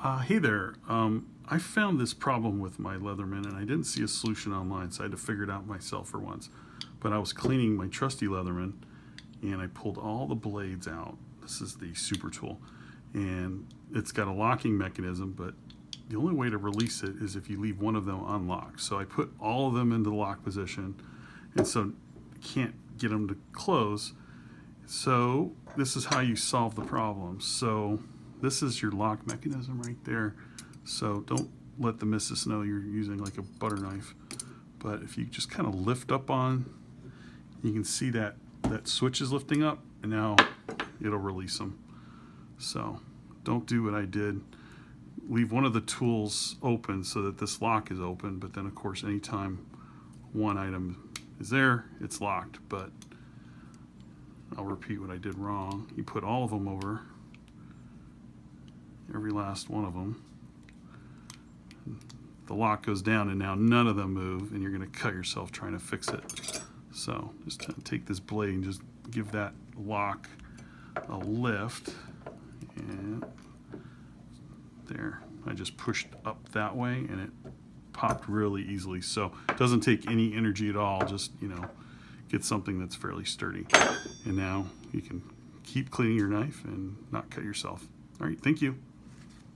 Hey there. I found this problem with my Leatherman and I didn't see a solution online, so I had to figure it out myself for once. But I was cleaning my trusty Leatherman and I pulled all the blades out. This is the super tool. And it's got a locking mechanism, but the only way to release it is if you leave one of them unlocked. So I put all of them into the lock position, and so I can't get them to close. So this is how you solve the problem. So this is your lock mechanism right there. So don't let the missus know you're using like a butter knife. But if you just kind of lift up on, you can see that switch is lifting up, and now it'll release them. So don't do what I did. Leave one of the tools open so that this lock is open, but then of course anytime one item is there, it's locked. But I'll repeat what I did wrong. You put all of them over, every last one of them. The lock goes down and now none of them move, and you're going to cut yourself trying to fix it. So just take this blade and just give that lock a lift, and there, I just pushed up that way and it popped really easily. So it doesn't take any energy at all, just, get something that's fairly sturdy. And now you can keep cleaning your knife and not cut yourself. All right, thank you.